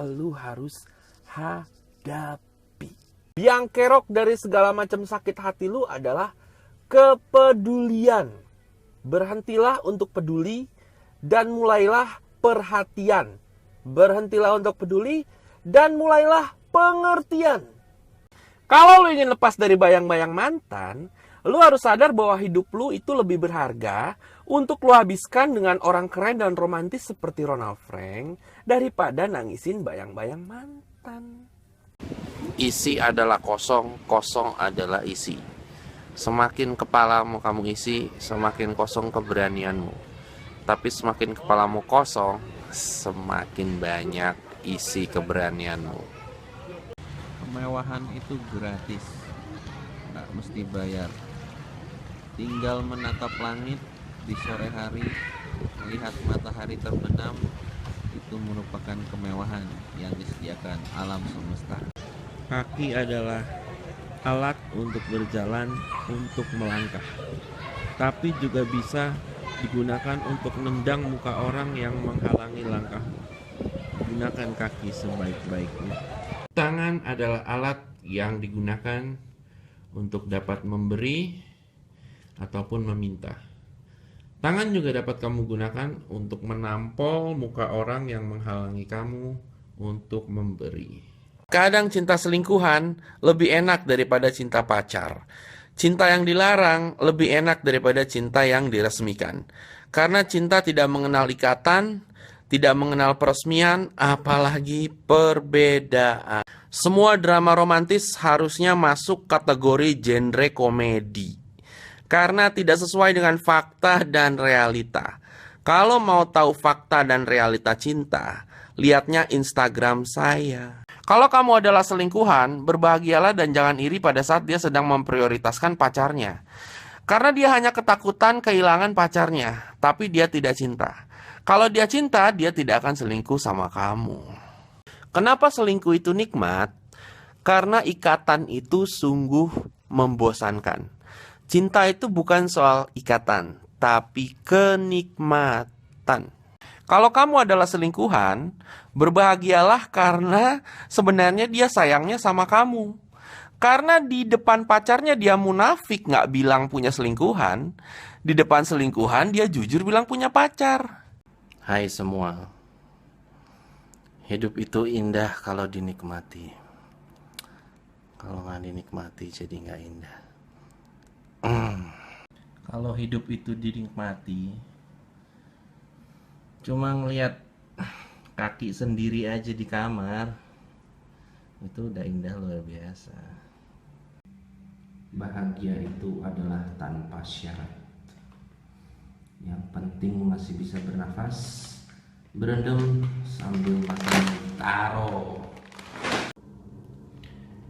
Lu harus hadapi. Biang kerok dari segala macam sakit hati lu adalah kepedulian. Berhentilah untuk peduli dan mulailah perhatian. Berhentilah untuk peduli dan mulailah pengertian. Kalau lu ingin lepas dari bayang-bayang mantan, lu harus sadar bahwa hidup lu itu lebih berharga untuk lu habiskan dengan orang keren dan romantis seperti Ronald Frank daripada nangisin bayang-bayang mantan. Isi adalah kosong, kosong adalah isi. Semakin kepalamu kamu isi, semakin kosong keberanianmu. Tapi semakin kepalamu kosong, semakin banyak isi keberanianmu. Kemewahan itu gratis, nggak mesti bayar. Tinggal menatap langit di sore hari, melihat matahari terbenam, itu merupakan kemewahan yang disediakan alam semesta. Kaki adalah alat untuk berjalan, untuk melangkah, tapi juga bisa digunakan untuk nendang muka orang yang menghalangi langkahmu. Gunakan kaki sebaik-baiknya. Tangan adalah alat yang digunakan untuk dapat memberi ataupun meminta. Tangan juga dapat kamu gunakan untuk menampol muka orang yang menghalangi kamu untuk memberi. Kadang cinta selingkuhan lebih enak daripada cinta pacar. Cinta yang dilarang lebih enak daripada cinta yang diresmikan. Karena cinta tidak mengenal ikatan, tidak mengenal peresmian, apalagi perbedaan. Semua drama romantis harusnya masuk kategori genre komedi. Karena tidak sesuai dengan fakta dan realita. Kalau mau tahu fakta dan realita cinta, lihatnya Instagram saya. Kalau kamu adalah selingkuhan, berbahagialah dan jangan iri pada saat dia sedang memprioritaskan pacarnya. Karena dia hanya ketakutan kehilangan pacarnya, tapi dia tidak cinta. Kalau dia cinta, dia tidak akan selingkuh sama kamu. Kenapa selingkuh itu nikmat? Karena ikatan itu sungguh membosankan. Cinta itu bukan soal ikatan, tapi kenikmatan. Kalau kamu adalah selingkuhan, berbahagialah karena sebenarnya dia sayangnya sama kamu. Karena di depan pacarnya dia munafik gak bilang punya selingkuhan. Di depan selingkuhan dia jujur bilang punya pacar. Hai semua, hidup itu indah kalau dinikmati. Kalau gak dinikmati jadi gak indah. Kalau hidup itu dinikmati, cuma ngelihat kaki sendiri aja di kamar, itu udah indah luar biasa. Bahagia itu adalah tanpa syarat. Yang penting masih bisa bernafas, berendam sambil makan taro.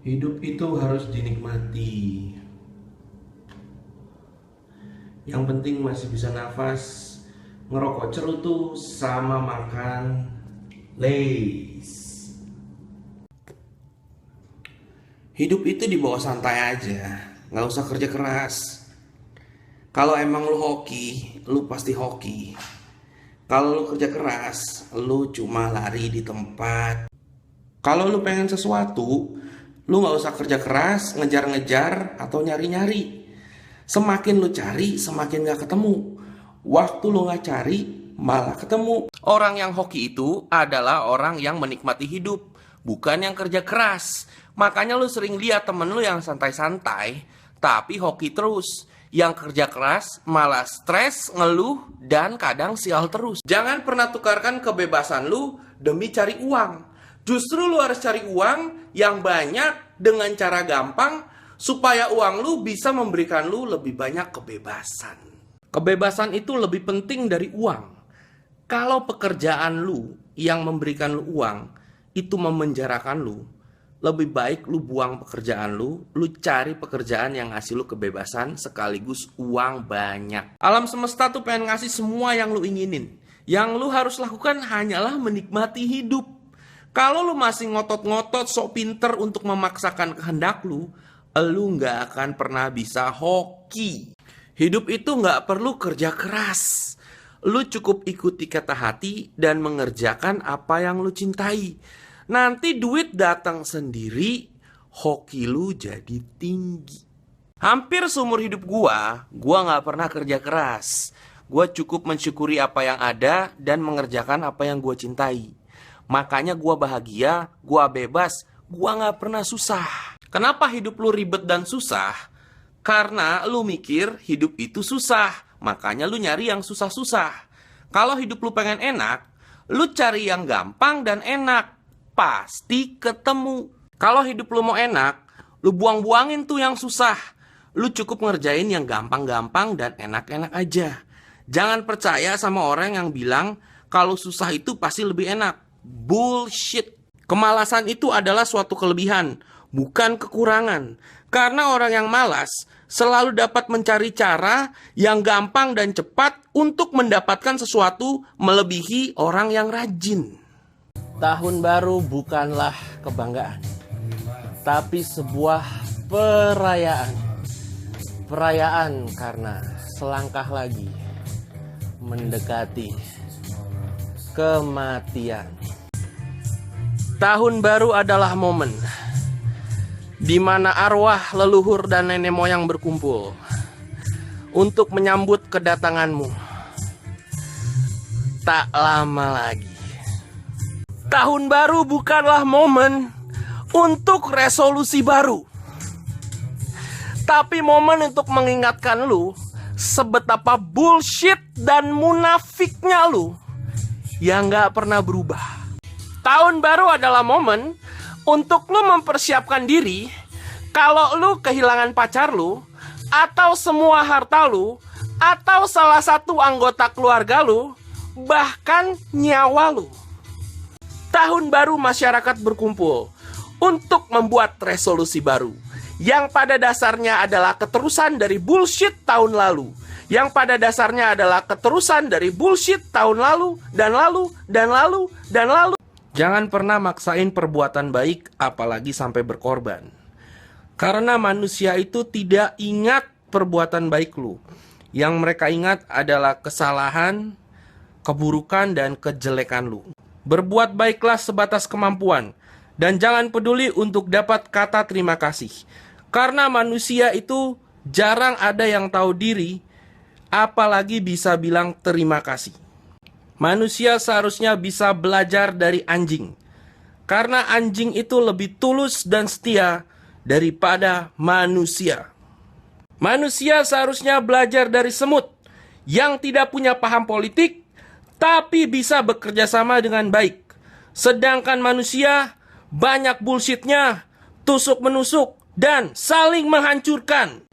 Hidup itu harus dinikmati. Yang penting masih bisa nafas, ngerokok cerutu sama makan Lays. Hidup itu dibawa santai aja, nggak usah kerja keras. Kalau emang lu hoki, lu pasti hoki. Kalau lu kerja keras, lu cuma lari di tempat. Kalau lu pengen sesuatu, lu nggak usah kerja keras, ngejar-ngejar atau nyari-nyari. Semakin lu cari, semakin gak ketemu. Waktu lu gak cari, malah ketemu. Orang yang hoki itu adalah orang yang menikmati hidup, bukan yang kerja keras. Makanya lu sering lihat temen lu yang santai-santai, tapi hoki terus. Yang kerja keras, malah stres, ngeluh, dan kadang sial terus. Jangan pernah tukarkan kebebasan lu demi cari uang. Justru lu harus cari uang yang banyak dengan cara gampang, supaya uang lu bisa memberikan lu lebih banyak kebebasan. Kebebasan itu lebih penting dari uang. Kalau pekerjaan lu yang memberikan lu uang itu memenjarakan lu, lebih baik lu buang pekerjaan lu cari pekerjaan yang ngasih lu kebebasan sekaligus uang banyak. Alam semesta tuh pengen ngasih semua yang lu inginin. Yang lu harus lakukan hanyalah menikmati hidup. Kalau lu masih ngotot-ngotot sok pinter untuk memaksakan kehendak lu nggak akan pernah bisa hoki. Hidup itu nggak perlu kerja keras. Lu cukup ikuti kata hati dan mengerjakan apa yang lu cintai. Nanti duit datang sendiri, hoki lu jadi tinggi. Hampir seumur hidup gua nggak pernah kerja keras. Gua cukup mensyukuri apa yang ada dan mengerjakan apa yang gua cintai. Makanya gua bahagia, gua bebas, gua nggak pernah susah. Kenapa hidup lu ribet dan susah? Karena lu mikir hidup itu susah, makanya lu nyari yang susah-susah. Kalau hidup lu pengen enak, lu cari yang gampang dan enak, pasti ketemu. Kalau hidup lu mau enak, lu buang-buangin tuh yang susah. Lu cukup ngerjain yang gampang-gampang dan enak-enak aja. Jangan percaya sama orang yang bilang kalau susah itu pasti lebih enak. Bullshit. Kemalasan itu adalah suatu kelebihan, bukan kekurangan. Karena orang yang malas selalu dapat mencari cara yang gampang dan cepat untuk mendapatkan sesuatu melebihi orang yang rajin. Tahun baru bukanlah kebanggaan, tapi sebuah perayaan. Perayaan karena selangkah lagi mendekati kematian. Tahun baru adalah momen di mana arwah leluhur dan nenek moyang berkumpul untuk menyambut kedatanganmu. Tak lama lagi. Tahun baru bukanlah momen untuk resolusi baru, tapi momen untuk mengingatkan lu sebetapa bullshit dan munafiknya lu yang gak pernah berubah. Tahun baru adalah momen untuk lu mempersiapkan diri kalau lu kehilangan pacar lu, atau semua harta lu, atau salah satu anggota keluarga lu, bahkan nyawa lu. Tahun baru masyarakat berkumpul untuk membuat resolusi baru yang pada dasarnya adalah keterusan dari bullshit tahun lalu, yang pada dasarnya adalah keterusan dari bullshit tahun lalu dan lalu dan lalu dan lalu. Jangan pernah maksain perbuatan baik, apalagi sampai berkorban. Karena manusia itu tidak ingat perbuatan baik lu. Yang mereka ingat adalah kesalahan, keburukan, dan kejelekan lu. Berbuat baiklah sebatas kemampuan, dan jangan peduli untuk dapat kata terima kasih. Karena manusia itu jarang ada yang tahu diri, apalagi bisa bilang terima kasih. Manusia seharusnya bisa belajar dari anjing, karena anjing itu lebih tulus dan setia daripada manusia. Manusia seharusnya belajar dari semut yang tidak punya paham politik, tapi bisa bekerja sama dengan baik. Sedangkan manusia banyak bullshitnya, tusuk-menusuk, dan saling menghancurkan.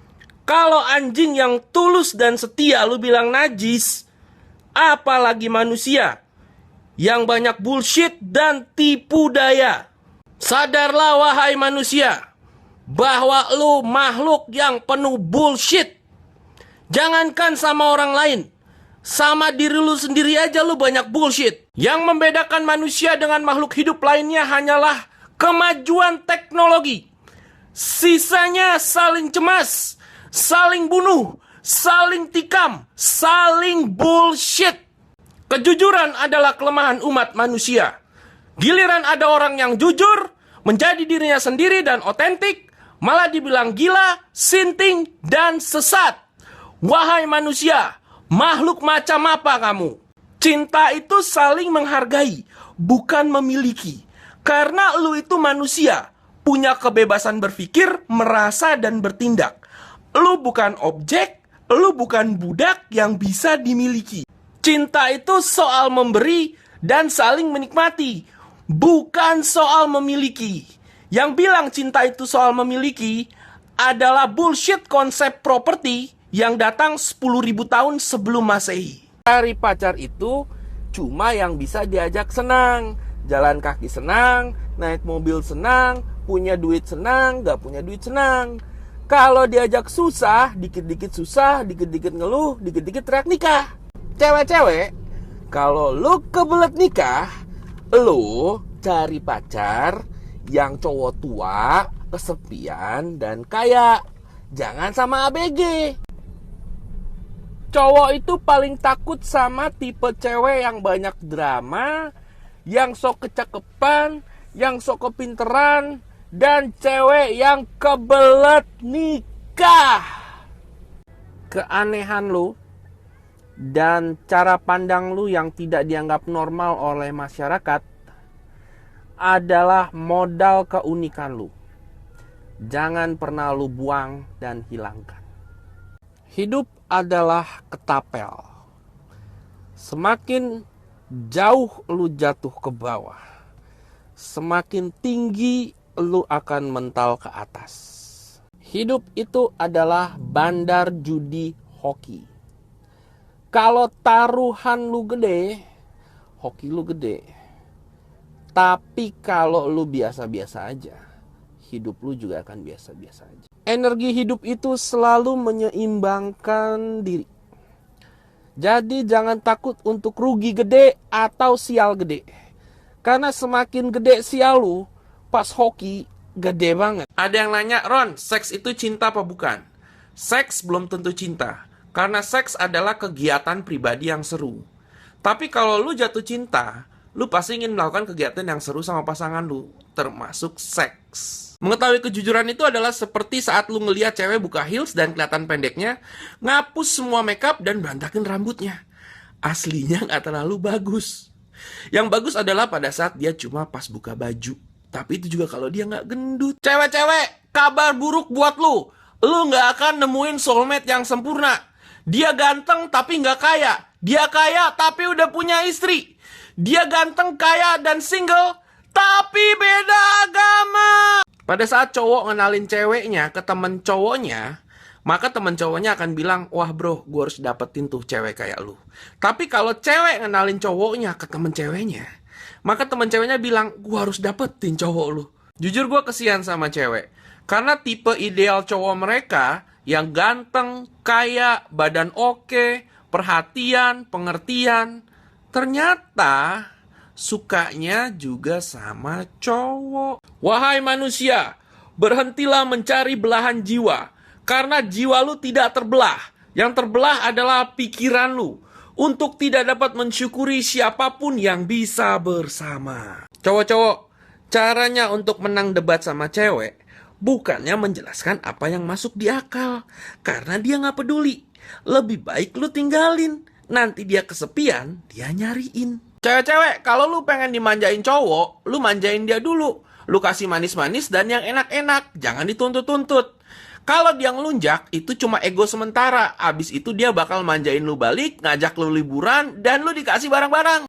Kalau anjing yang tulus dan setia lu bilang najis, apalagi manusia yang banyak bullshit dan tipu daya. Sadarlah wahai manusia, bahwa lu makhluk yang penuh bullshit. Jangankan sama orang lain, sama diri lu sendiri aja lu banyak bullshit. Yang membedakan manusia dengan makhluk hidup lainnya hanyalah kemajuan teknologi. Sisanya saling cemas, saling bunuh, saling tikam, saling bullshit. Kejujuran adalah kelemahan umat manusia. Giliran ada orang yang jujur, menjadi dirinya sendiri dan otentik, malah dibilang gila, sinting, dan sesat. Wahai manusia, makhluk macam apa kamu? Cinta itu saling menghargai, bukan memiliki. Karena lu itu manusia, punya kebebasan berpikir, merasa, dan bertindak. Lu bukan objek, lu bukan budak yang bisa dimiliki. Cinta itu soal memberi dan saling menikmati, bukan soal memiliki. Yang bilang cinta itu soal memiliki adalah bullshit konsep properti yang datang 10.000 tahun sebelum Masehi. Cari pacar itu cuma yang bisa diajak senang, jalan kaki senang, naik mobil senang, punya duit senang, gak punya duit senang. Kalau diajak susah, dikit-dikit susah, dikit-dikit ngeluh, dikit-dikit teriak nikah. Cewek-cewek, kalau lu kebelet nikah, lu cari pacar yang cowok tua, kesepian, dan kaya. Jangan sama ABG. Cowok itu paling takut sama tipe cewek yang banyak drama, yang sok kecekepan, yang sok kepinteran, dan cewek yang kebelet nikah. Keanehan lu dan cara pandang lu yang tidak dianggap normal oleh masyarakat adalah modal keunikan lu. Jangan pernah lu buang dan hilangkan. Hidup adalah ketapel. Semakin jauh lu jatuh ke bawah, semakin tinggi lu akan mental ke atas. Hidup itu adalah bandar judi hoki. Kalau taruhan lu gede, hoki lu gede. Tapi kalau lu biasa-biasa aja, hidup lu juga akan biasa-biasa aja. Energi hidup itu selalu menyeimbangkan diri. Jadi jangan takut untuk rugi gede atau sial gede. Karena semakin gede sial lu, pas hoki gede banget. Ada yang nanya, Ron, seks itu cinta apa bukan? Seks belum tentu cinta. Karena seks adalah kegiatan pribadi yang seru. Tapi kalau lu jatuh cinta, lu pasti ingin melakukan kegiatan yang seru sama pasangan lu, termasuk seks. Mengetahui kejujuran itu adalah seperti saat lu ngeliat cewek buka heels dan kelihatan pendeknya, ngapus semua makeup dan berantakin rambutnya. Aslinya nggak terlalu bagus. Yang bagus adalah pada saat dia cuma pas buka baju. Tapi itu juga kalau dia nggak gendut. Cewek-cewek, kabar buruk buat lu. Lu nggak akan nemuin soulmate yang sempurna. Dia ganteng tapi nggak kaya. Dia kaya tapi udah punya istri. Dia ganteng, kaya, dan single, tapi beda agama. Pada saat cowok ngenalin ceweknya ke temen cowoknya, maka temen cowoknya akan bilang, wah bro, gue harus dapetin tuh cewek kayak lu. Tapi kalau cewek ngenalin cowoknya ke temen ceweknya, maka temen ceweknya bilang, gue harus dapetin cowok lu. Jujur gue kesian sama cewek. Karena tipe ideal cowok mereka yang ganteng, kaya, badan oke, perhatian, pengertian, ternyata sukanya juga sama cowok. Wahai manusia, berhentilah mencari belahan jiwa. Karena jiwa lu tidak terbelah. Yang terbelah adalah pikiran lu. Untuk tidak dapat mensyukuri siapapun yang bisa bersama. Cowok-cowok, caranya untuk menang debat sama cewek bukannya menjelaskan apa yang masuk di akal. Karena dia gak peduli. Lebih baik lu tinggalin. Nanti dia kesepian, dia nyariin. Cewek-cewek, kalau lu pengen dimanjain cowok, lu manjain dia dulu. Lu kasih manis-manis dan yang enak-enak. Jangan dituntut-tuntut. Kalau dia ngelunjak, itu cuma ego sementara. Abis itu dia bakal manjain lu balik, ngajak lu liburan, dan lu dikasih barang-barang.